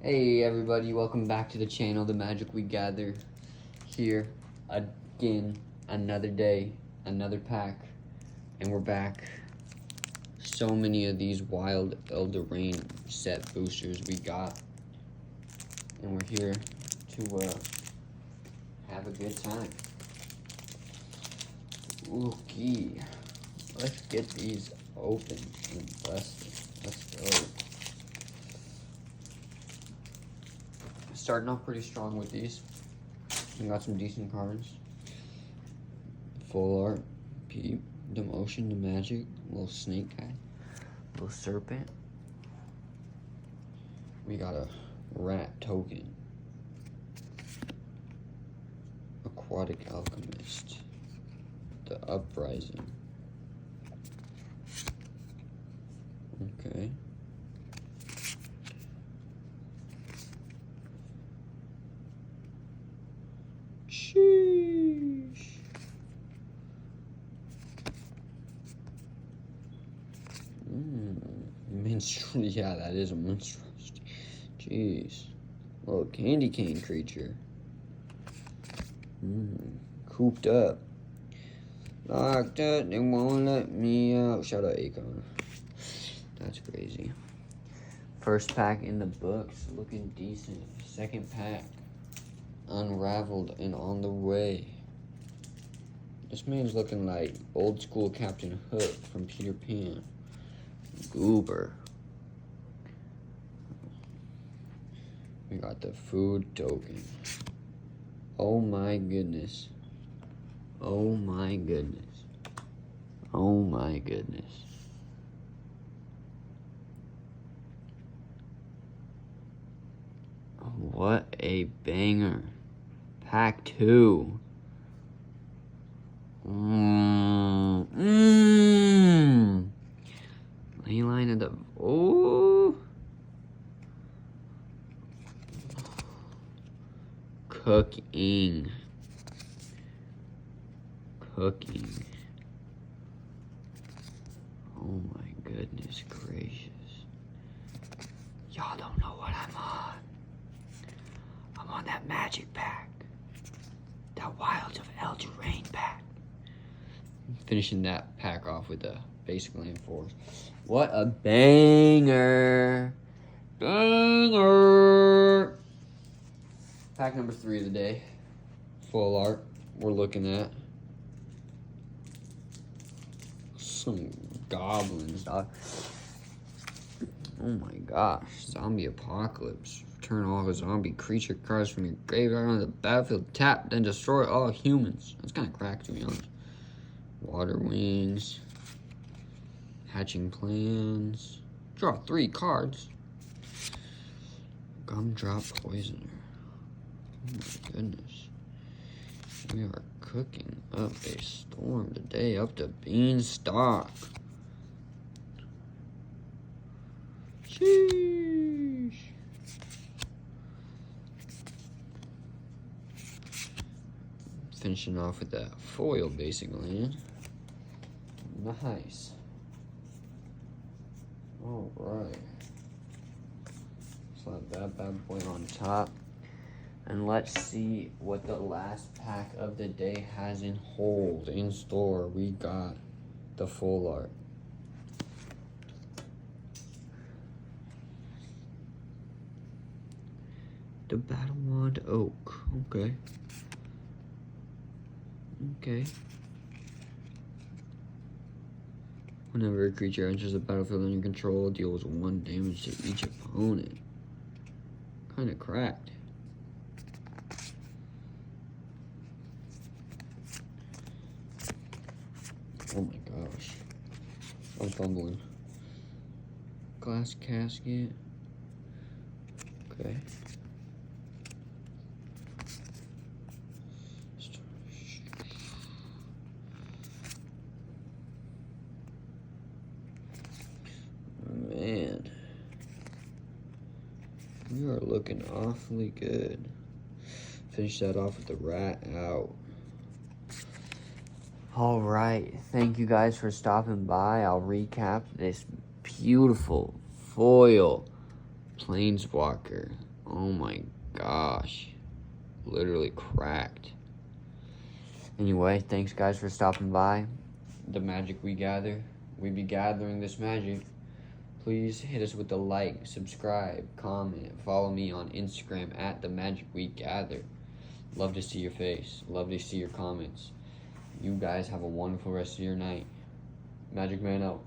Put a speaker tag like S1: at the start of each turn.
S1: Hey everybody, welcome back to the channel, The Magic We Gather. Here again, another day, another pack, and we're back. So many of these wild eldraine set boosters we got, and we're here to have a good time. Okay, let's get these open and busted. Let's go. Starting off pretty strong with these. We got some decent cards. Full art, Peep, the motion, the magic, little snake guy, little serpent. We got a rat token, aquatic alchemist, the uprising. Okay. Sheesh. Minstrel, yeah, that is a minstrel. Jeez. Little candy cane creature. Cooped up. Locked up, they won't let me out. Shout out Akon. That's crazy. First pack in the books, looking decent. Second pack. Unraveled and on the way. This man's looking like old school Captain Hook from Peter Pan. Goober. We got the food token. Oh my goodness. Oh my goodness. Oh my goodness. What a banger. Pack 2. Leyline of the... Oh. Cooking. Cooking. Oh my goodness gracious. Y'all don't know what I'm on. I'm on that magic pack. That Wilds of Eldraine pack. Finishing that pack off with a basic land force. What a banger! Banger! Pack number 3 of the day. Full art. We're looking at some goblins, dog. Oh my gosh. Zombie apocalypse. Turn all the zombie creature cards from your graveyard on the battlefield. Tap, then destroy all humans. That's kind of cracked, to be honest. Water wings. Hatching plans. Draw 3 cards. Gumdrop poisoner. Oh my goodness. We are cooking up a storm today. Up to beanstalk. Sheesh. Finishing off with that foil basic land. Nice. Alright. Slap that bad boy on top. And let's see what the last pack of the day has in hold, in store. We got the full art. The Battle Wand Oak. Okay. Okay. Whenever a creature enters the battlefield under your control, deals 1 damage to each opponent. Kinda cracked. Oh my gosh. I'm fumbling. Glass casket. Okay. Man. We are looking awfully good. Finish that off with the rat out. All right, thank you guys for stopping by. I'll recap this beautiful foil Planeswalker Oh my gosh. Literally cracked. Anyway, thanks guys for stopping by. The magic we gather. We be gathering this magic. Please hit us with a like, subscribe, comment, follow me on Instagram at The Magic We Gather. Love to see your face. Love to see your comments. You guys have a wonderful rest of your night. Magic Man out.